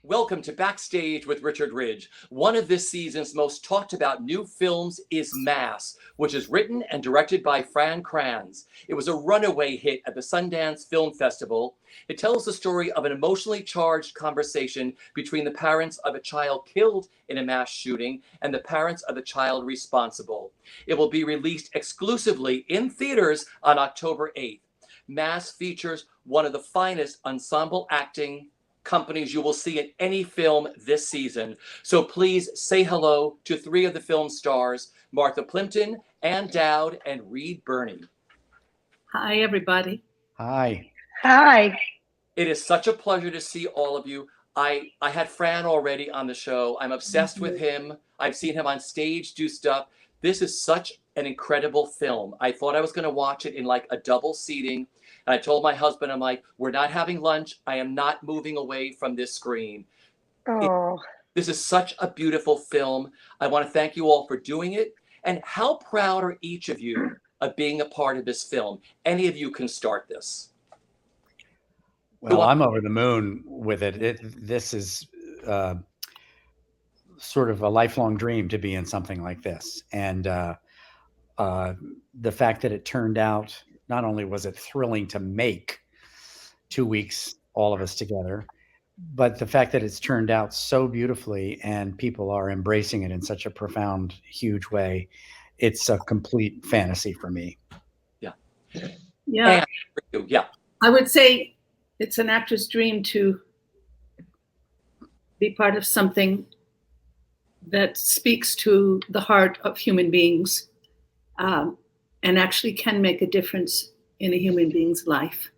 Welcome to Backstage with Richard Ridge. One of this season's most talked about new films is Mass, which is written and directed by Fran Kranz. It was a runaway hit at the Sundance Film Festival. It tells the story of an emotionally charged conversation between the parents of a child killed in a mass shooting and the parents of the child responsible. It will be released exclusively in theaters on October 8th. Mass features one of the finest ensemble acting companies you will see in any film this season. So please say hello to three of the film stars, Martha Plimpton, Ann Dowd, and Reed Birney. Hi, everybody. Hi. Hi. It is such a pleasure to see all of you. I had Fran already on the show. I'm obsessed with him. I've seen him on stage do stuff. This is such an incredible film. I thought I was going to watch it in like a double seating. And I told my husband, I'm like, we're not having lunch. I am not moving away from this screen. Oh. This is such a beautiful film. I want to thank you all for doing it. And how proud are each of you of being a part of this film? Any of you can start this. Well, I'm over the moon with it. This is sort of a lifelong dream to be in something like this. And the fact that it turned out, not only was it thrilling to make 2 weeks, all of us together, but the fact that it's turned out so beautifully and people are embracing it in such a profound, huge way, it's a complete fantasy for me. Yeah. Yeah. Yeah. I would say it's an actor's dream to be part of something that speaks to the heart of human beings. And actually can make a difference in a human being's life.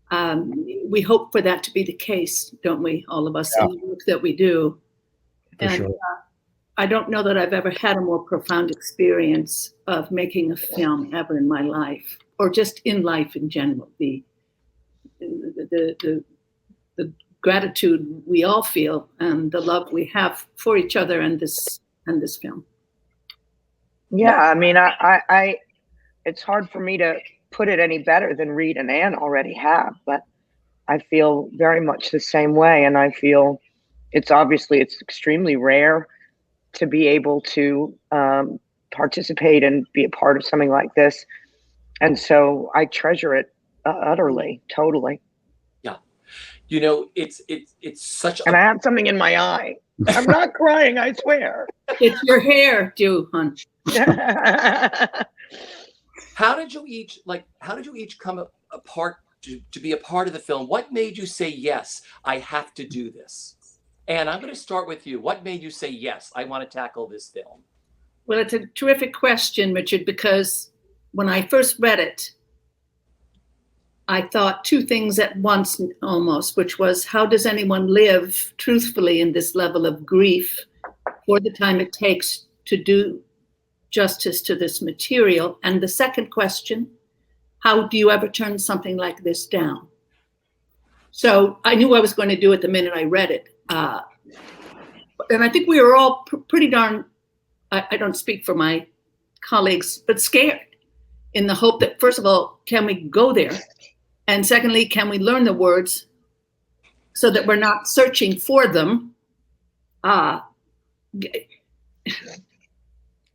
We hope for that to be the case, don't we? All of us, in the work that we do. For and sure. I don't know that I've ever had a more profound experience of making a film ever in my life, or just in life in general. The gratitude we all feel and the love we have for each other and this film. Yeah, I mean, I it's hard for me to put it any better than Reed and Ann already have, but I feel very much the same way. And I feel it's extremely rare to be able to participate and be a part of something like this. And so I treasure it utterly, totally. Yeah. You know, it's such And I have something in my eye. I'm not crying, I swear. It's your hair, Jew, hon. How did you each come apart to be a part of the film? What made you say, yes, I have to do this? And I'm going to start with you. What made you say, yes, I want to tackle this film? Well, it's a terrific question, Richard, because when I first read it, I thought two things at once almost, which was, how does anyone live truthfully in this level of grief for the time it takes to do justice to this material? And the second question, how do you ever turn something like this down? So I knew I was going to do it the minute I read it. And I think we were all pretty darn, I don't speak for my colleagues, but scared, in the hope that, first of all, can we go there? And secondly, can we learn the words so that we're not searching for them?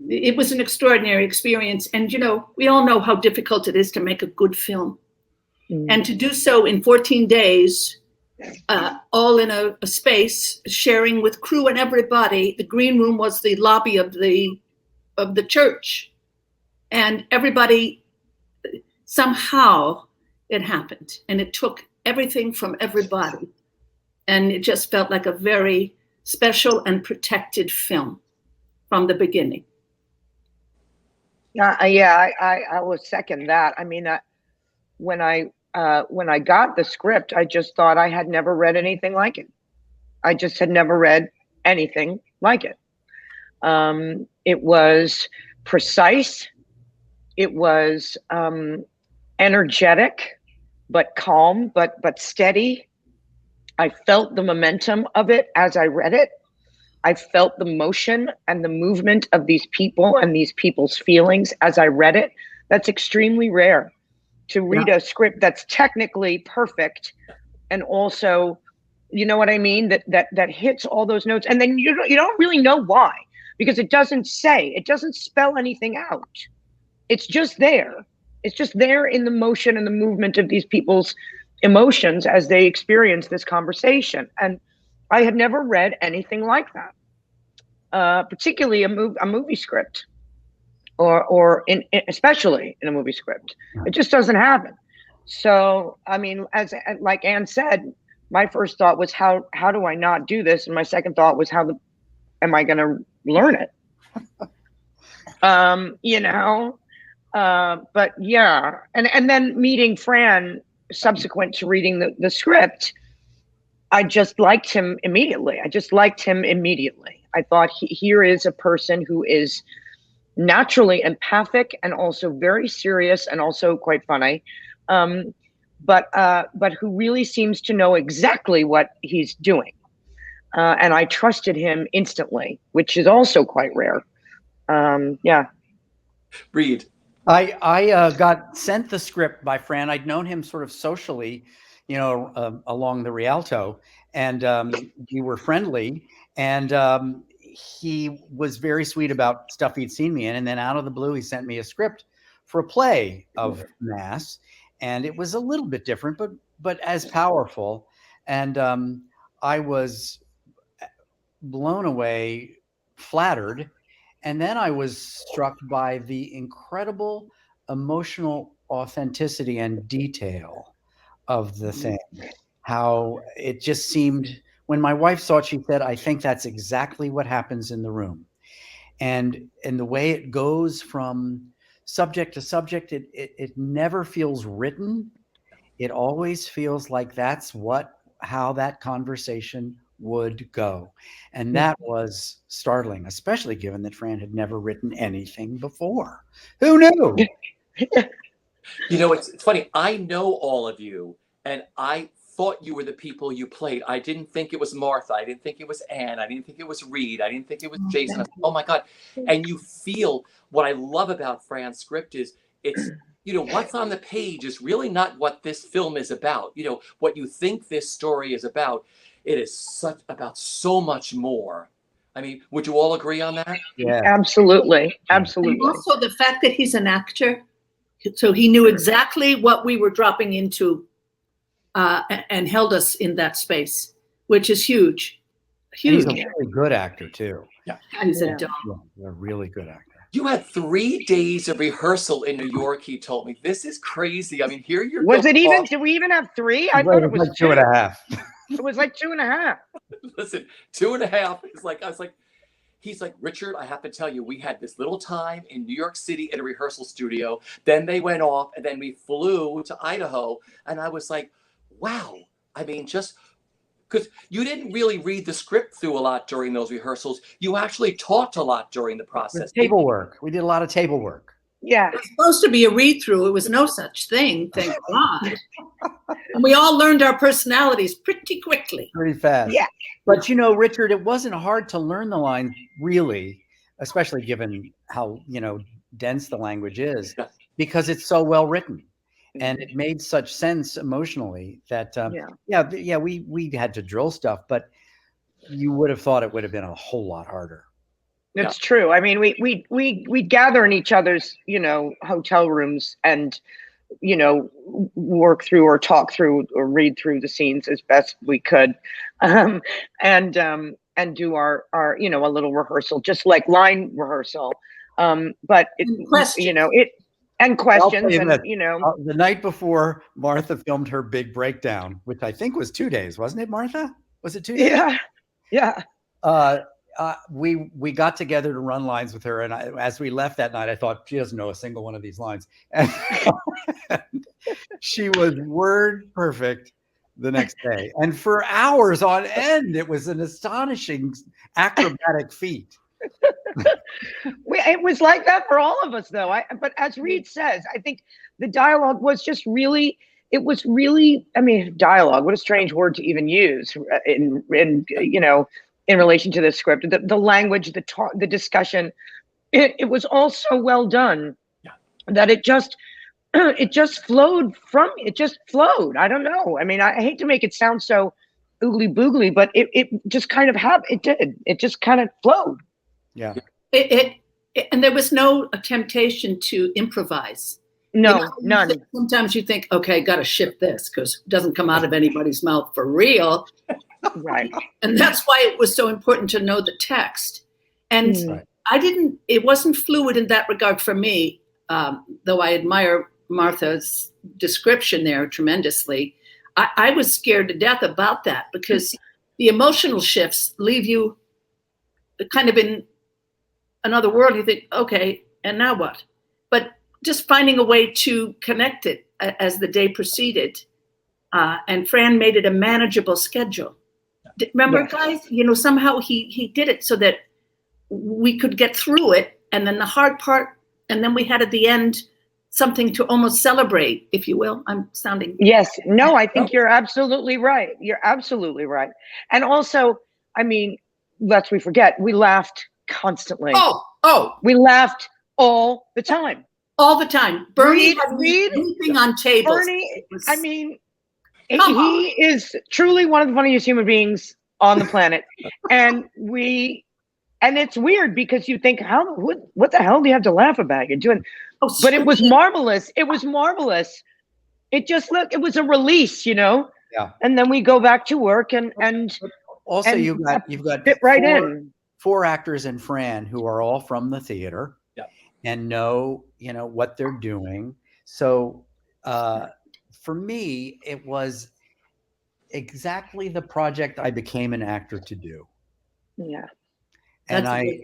It was an extraordinary experience. And, you know, we all know how difficult it is to make a good film. Mm. And to do so in 14 days, all in a space, sharing with crew and everybody. The green room was the lobby of the church. And everybody, somehow it happened. And it took everything from everybody. And it just felt like a very special and protected film from the beginning. I will second that. I mean, when I got the script, I just thought I had never read anything like it. I just had never read anything like it. It was precise. It was energetic, but calm, but steady. I felt the momentum of it as I read it. I felt the motion and the movement of these people and these people's feelings as I read it. That's extremely rare, to read a script that's technically perfect and also You know what I mean? That hits all those notes, and then you don't really know why, because it doesn't spell anything out. It's just there. It's just there in the motion and the movement of these people's emotions as they experience this conversation. And I had never read anything like that, particularly a movie script, or especially in a movie script. It just doesn't happen. So, I mean, like Ann said, my first thought was, how do I not do this? And my second thought was, am I going to learn it? But yeah. And then meeting Fran subsequent to reading the script, I just liked him immediately. I thought here is a person who is naturally empathic and also very serious and also quite funny. But who really seems to know exactly what he's doing. And I trusted him instantly, which is also quite rare. Yeah. Reed. I got sent the script by Fran. I'd known him sort of socially, along the Rialto, and we were friendly. And he was very sweet about stuff he'd seen me in. And then out of the blue, he sent me a script for a play of Mass. And it was a little bit different, but as powerful. And I was blown away, flattered. And then I was struck by the incredible emotional authenticity and detail of the thing. How it just seemed, when my wife saw it, she said, I think that's exactly what happens in the room. And the way it goes from subject to subject, it never feels written. It always feels like that's how that conversation would go. And that was startling, especially given that Fran had never written anything before. Who knew? It's funny. I know all of you, and I thought you were the people you played. I didn't think it was Martha. I didn't think it was Anne. I didn't think it was Reed. I didn't think it was Jason. Oh my God. And you feel, what I love about Fran's script is it's, what's on the page is really not what this film is about. What you think this story is about, it is about so much more. I mean, would you all agree on that? Yeah, absolutely. Absolutely. And also the fact that he's an actor, so he knew exactly what we were dropping into, and held us in that space, which is huge. Huge. And he's a really good actor too. Yeah, he's a dog. A really good actor. You had 3 days of rehearsal in New York, he told me. This is crazy. I mean, here you're. Did we even have 3? I thought it was like 2.5. It was like 2.5. Listen, 2.5 is like, I was like, he's like, Richard, I have to tell you, we had this little time in New York City in a rehearsal studio. Then they went off, and then we flew to Idaho. And I was like, wow. I mean, just because you didn't really read the script through a lot during those rehearsals. You actually talked a lot during the process. Table work. We did a lot of table work. Yeah. It was supposed to be a read-through. It was no such thing, thank God. And we all learned our personalities pretty quickly. Pretty fast. Yeah. But Richard, it wasn't hard to learn the lines, really, especially given how, dense the language is, because it's so well written. And it made such sense emotionally that, we had to drill stuff, but you would have thought it would have been a whole lot harder. It's true. I mean, we gather in each other's, hotel rooms and, work through or talk through or read through the scenes as best we could, and do our a little rehearsal, just like line rehearsal. But it, and questions, and the night before Martha filmed her big breakdown, which I think was 2 days, wasn't it, Martha? Was it 2 days? Yeah. We got together to run lines with her, and as we left that night, I thought, she doesn't know a single one of these lines, and she was word perfect the next day, and for hours on end. It was an astonishing acrobatic feat. It was like that for all of us, though. But as Reed says, I think the dialogue was just really. It was really. I mean, dialogue. What a strange word to even use in relation to this script. The language, the talk, the discussion. It was all so well done that it just flowed. It just flowed. I don't know. I mean, I hate to make it sound so oogly boogly, but it just kind of happened. It just kind of flowed. Yeah. And there was no temptation to improvise. No, none. Sometimes you think, okay, got to shift this because it doesn't come out of anybody's mouth for real. Right. And that's why it was so important to know the text. And it wasn't fluid in that regard for me, though I admire Martha's description there tremendously. I was scared to death about that because the emotional shifts leave you kind of in another world. You think, okay, and now what? But just finding a way to connect it as the day proceeded. And Fran made it a manageable schedule. Remember, guys, somehow he did it so that we could get through it. And then the hard part, and then we had at the end something to almost celebrate, if you will. I'm sounding. Yes. No, I think you're absolutely right. You're absolutely right. And also, I mean, lest we forget, we laughed constantly. Oh. We laughed all the time. All the time. Bernie Reed leaping on tables. Bernie, I mean, he is truly one of the funniest human beings on the planet. And it's weird because you think, what the hell do you have to laugh about? You're doing, but it was marvelous. It was marvelous. It was a release, Yeah. And then we go back to work and also and you've got fit right in. 4 actors in Fran who are all from the theater and know, what they're doing. So for me, it was exactly the project I became an actor to do. Yeah. And I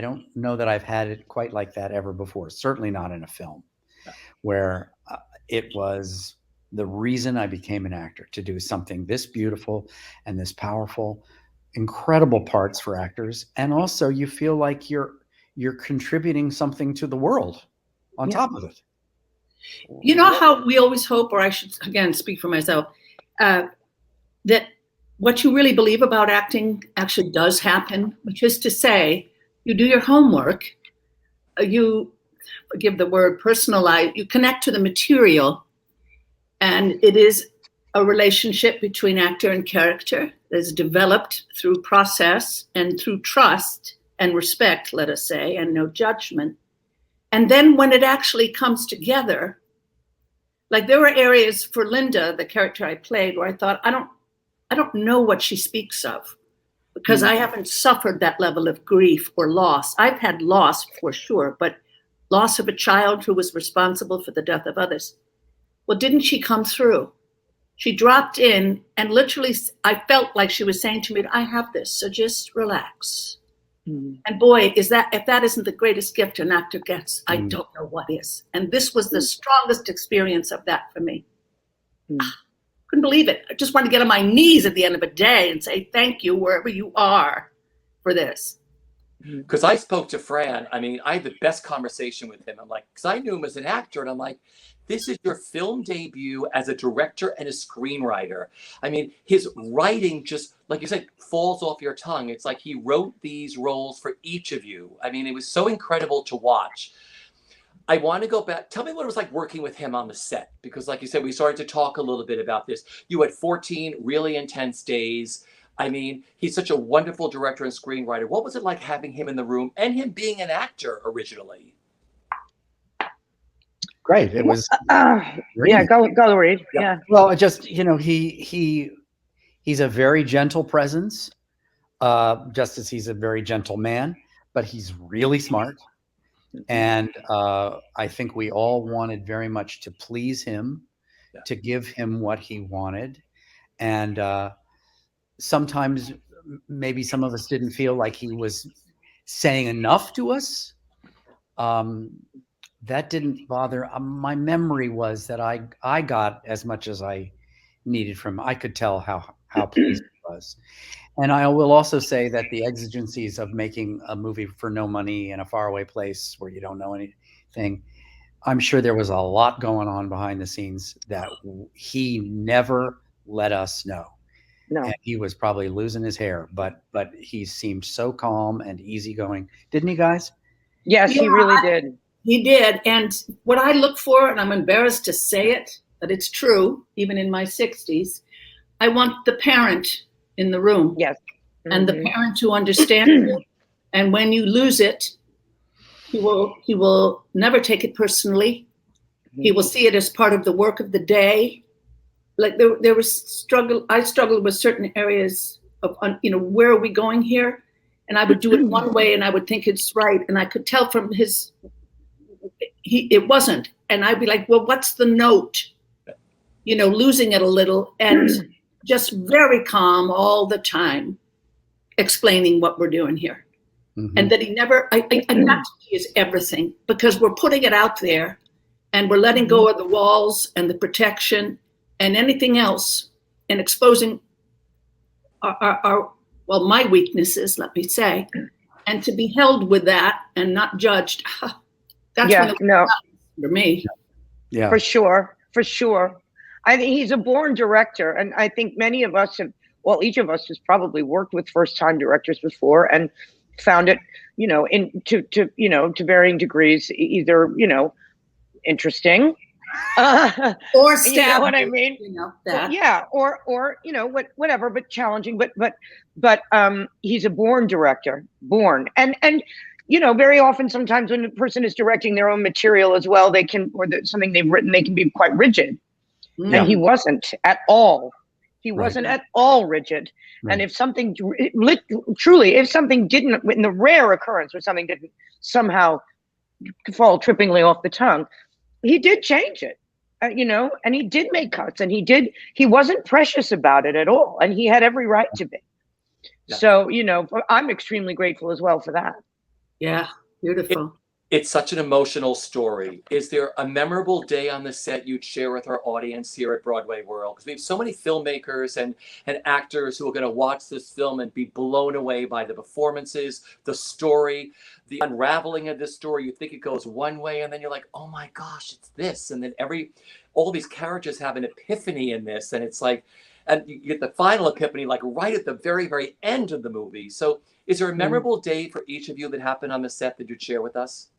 don't know that I've had it quite like that ever before. Certainly not in a film where it was the reason I became an actor, to do something this beautiful and this powerful, incredible parts for actors. And also you feel like you're contributing something to the world on top of it. You know how we always hope, or I should again speak for myself, that what you really believe about acting actually does happen, which is to say, you do your homework, you forgive the word personalize, you connect to the material, and it is a relationship between actor and character that is developed through process and through trust and respect, let us say, and no judgment. And then when it actually comes together, like there were areas for Linda, the character I played, where I thought, I don't know what she speaks of because I haven't suffered that level of grief or loss. I've had loss for sure, but loss of a child who was responsible for the death of others. Well, didn't she come through? She dropped in and literally, I felt like she was saying to me, I have this, so just relax. And boy, if that isn't the greatest gift an actor gets, I don't know what is. And this was the strongest experience of that for me. Couldn't believe it. I just wanted to get on my knees at the end of a day and say thank you wherever you are for this. Because I spoke to Fran. I mean, I had the best conversation with him. I'm like, because I knew him as an actor, and I'm like, this is your film debut as a director and a screenwriter. I mean, his writing just, like you said, falls off your tongue. It's like he wrote these roles for each of you. I mean, it was so incredible to watch. I want to go back. Tell me what it was like working with him on the set, because like you said, we started to talk a little bit about this. You had 14 really intense days. I mean, he's such a wonderful director and screenwriter. What was it like having him in the room and him being an actor originally? Great. It was. Yeah, go Reed. Yeah. Well, just, he's a very gentle presence, just as he's a very gentle man, but he's really smart. And I think we all wanted very much to please him, to give him what he wanted. And sometimes maybe some of us didn't feel like he was saying enough to us. That didn't bother. My memory was that I got as much as I needed from him. I could tell how pleased he was. And I will also say that the exigencies of making a movie for no money in a faraway place where you don't know anything, I'm sure there was a lot going on behind the scenes that he never let us know. No. And he was probably losing his hair, but he seemed so calm and easygoing. Didn't he, guys? Yes, he really did. He did. And what I look for, and I'm embarrassed to say it, but it's true, even in my 60s, I want the parent in the room. Yes. And the parent to understand you. And when you lose it, he will never take it personally. He will see it as part of the work of the day. Like there was I struggled with certain areas of, where are we going here? And I would do it one way and I would think it's right. And I could tell from it wasn't. And I'd be like, well, what's the note? Losing it a little and just very calm all the time, explaining what we're doing here. And that he never, not he is everything, because we're putting it out there and we're letting go of the walls and the protection and anything else and exposing my weaknesses, let me say, and to be held with that and not judged. That's when for me. Yeah, for sure. I think he's a born director, and I think many of us each of us has probably worked with first-time directors before and found it, to varying degrees, either, interesting, or stab, you know what I mean? That. Yeah, or whatever, but challenging. But he's a born director, and very often, sometimes when a person is directing their own material as well, they can, something they've written, they can be quite rigid. Yeah. And he wasn't at all. He wasn't at all rigid. Right. And if something truly, if something didn't, in the rare occurrence where something didn't somehow fall trippingly off the tongue, he did change it, and he did make cuts, and he wasn't precious about it at all. And he had every right to be. Yeah. So, I'm extremely grateful as well for that. Yeah. Beautiful. It's such an emotional story. Is there a memorable day on the set you'd share with our audience here at BroadwayWorld? Because we have so many filmmakers and actors who are going to watch this film and be blown away by the performances, the story, the unraveling of this story. You think it goes one way, and then you're like, oh my gosh, it's this. And then all these characters have an epiphany in this. And it's like, and you get the final epiphany like right at the very, very end of the movie. So is there a memorable day for each of you that happened on the set that you'd share with us?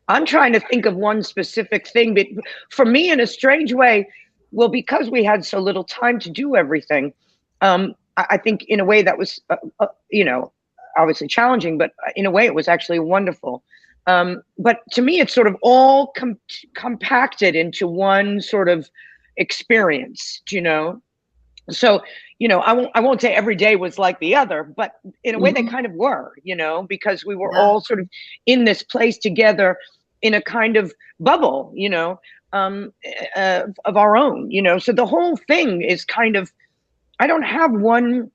I'm trying to think of one specific thing, but for me, in a strange way, well, because we had so little time to do everything, I think in a way that was, obviously challenging, but in a way it was actually wonderful. But to me, it's sort of all compacted into one sort of experience, So, I won't say every day was like the other, but in a way they kind of were, because we were all sort of in this place together in a kind of bubble, of our own, So the whole thing is kind of, I don't have one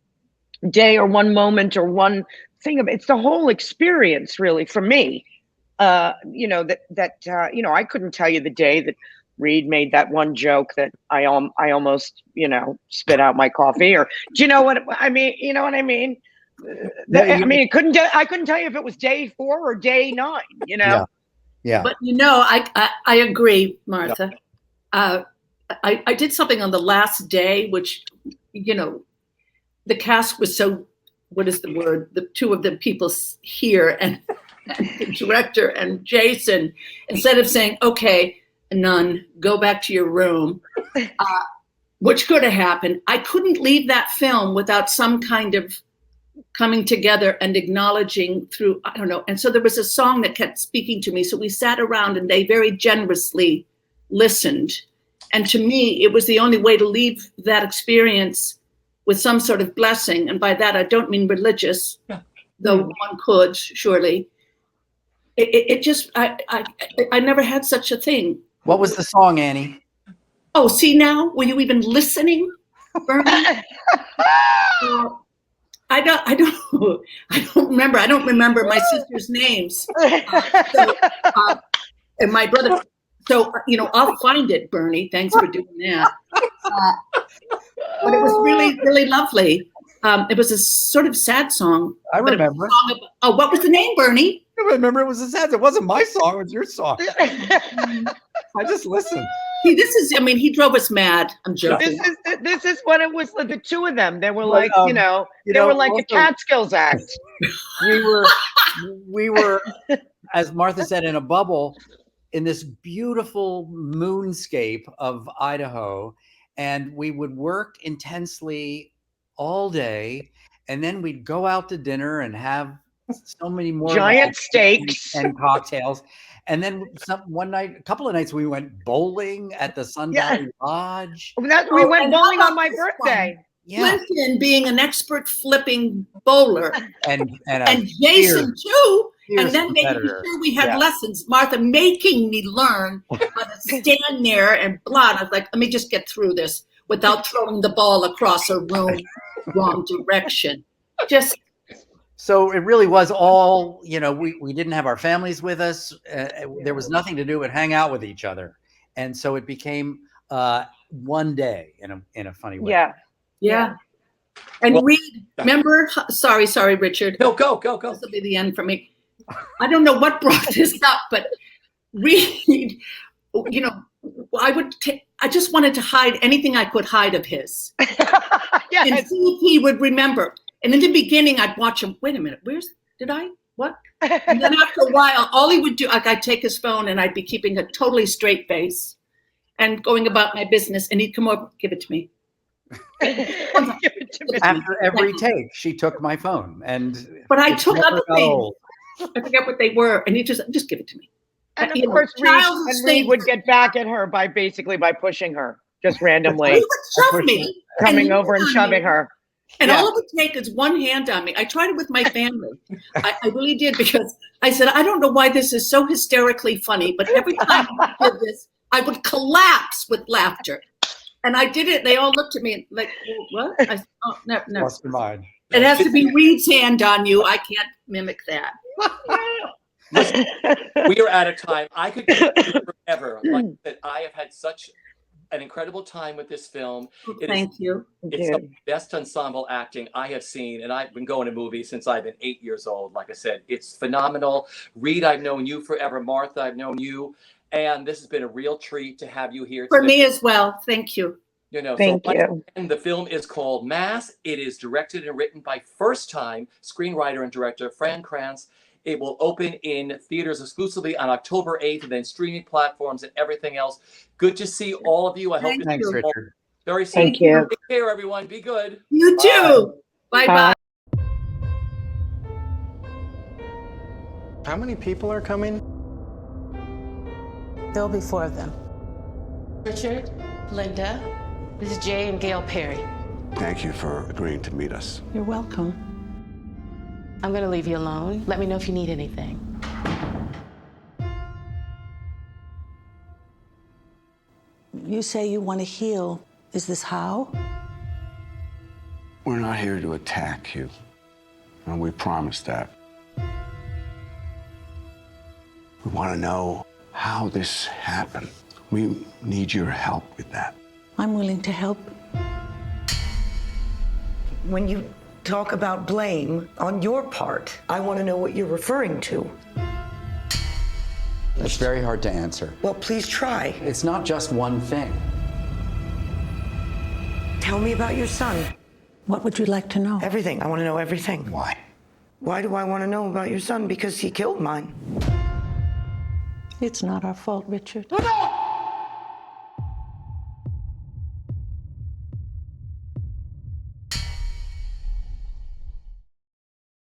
day or one moment or one thing of it's the whole experience really for me. I couldn't tell you the day that Reed made that one joke that I almost, spit out my coffee, or do you know what I mean? You know what I mean? I couldn't tell you if it was day 4 or day 9, Yeah. But I agree, Martha. Yeah. I did something on the last day, which, the cast was so, what is the word? The two of the people here and the director and Jason, instead of saying, okay, none, go back to your room, which could have happened. I couldn't leave that film without some kind of coming together and acknowledging through, I don't know. And so there was a song that kept speaking to me. So we sat around and they very generously listened. And to me, it was the only way to leave that experience with some sort of blessing. And by that, I don't mean religious, though one could, surely. It just, I never had such a thing. What was the song, Annie? Oh, see now? Were you even listening, Bernie? I don't remember. I don't remember my sister's names. And my brother. So, I'll find it, Bernie. Thanks for doing that. But it was really, really lovely. It was a sort of sad song. I remember. What was the name, Bernie? I remember it was a sad. It wasn't my song. It was your song. I just listened. See, he drove us mad. I'm joking. This is what it was. The two of them. They were like, they were like a Catskills act. We were, as Martha said, in a bubble in this beautiful moonscape of Idaho. and we would work intensely all day, and then we'd go out to dinner and have so many more Giant steaks and cocktails. And then a couple of nights we went bowling at the Sun Yeah. Valley Lodge. we Oh, went and bowling how on my about this birthday. Yeah, Plimpton being an expert flipping bowler, and and Jason too. And fierce then making competitor. sure we had Yeah. lessons. Martha making me learn how to stand there and blah. And I was like, let me just get through this without throwing the ball across a room wrong direction. Just So it really was all, we didn't have our families with us. There was nothing to do but hang out with each other. And so it became one day in a funny way. yeah. And Well, Reed, remember? Sorry, Richard. No, go. This will be the end for me. I don't know what brought this up, but Reed, I just wanted to hide anything I could hide of his. And Yes. see if he would remember. And in the beginning, I'd watch him. Wait a minute, what? And then after a while, all he would do, I'd take his phone and I'd be keeping a totally straight face and going about my business. And he'd come over, give it to me. Give it to me. After every take, she took my phone, But I it took never other got things. old. I forget what they were, and he just give it to me. And You of know, course, child Reed would get back at her by pushing her just He randomly, would shove me, coming over and shoving her. and Yeah. all it would take is one hand on me. I tried it with my family. I really did, because I said, I don't know why this is so hysterically funny, but every time I did this, I would collapse with laughter. And I did it. They all looked at me like, what? I said, oh, no. Lost your mind. It has to be Reed's hand on you. I can't mimic that. Listen, we are out of time. I could keep you forever. Like I said, I have had such an incredible time with this film. Thank you. It's the best ensemble acting I have seen, and I've been going to movies since I've been 8 years old. Like I said, it's phenomenal. Reed, I've known you forever. Martha, I've known you. And this has been a real treat to have you here For today. me as well. Thank you. Thank you. And the film is called Mass. It is directed and written by first-time screenwriter and director Fran Kranz. It will open in theaters exclusively on October 8th, and then streaming platforms and everything else. Good to see all of you. I hope to see Thanks, you all Richard. very soon. Thank you. Take care, everyone. Be good. You too. Bye-bye. How many people are coming? There'll be 4 of them. Richard, Linda, this is Jay and Gail Perry. Thank you for agreeing to meet us. You're welcome. I'm gonna leave you alone. Let me know if you need anything. You say you want to heal. Is this how? We're not here to attack you, and we promise that. We want to know how this happened. We need your help with that. I'm willing to help. When you talk about blame on your part, I want to know what you're referring to. It's very hard to answer. Well, please try. It's not just one thing. Tell me about your son. What would you like to know? Everything. I want to know everything. Why? Why do I want to know about your son? Because he killed mine. It's not our fault, Richard. No!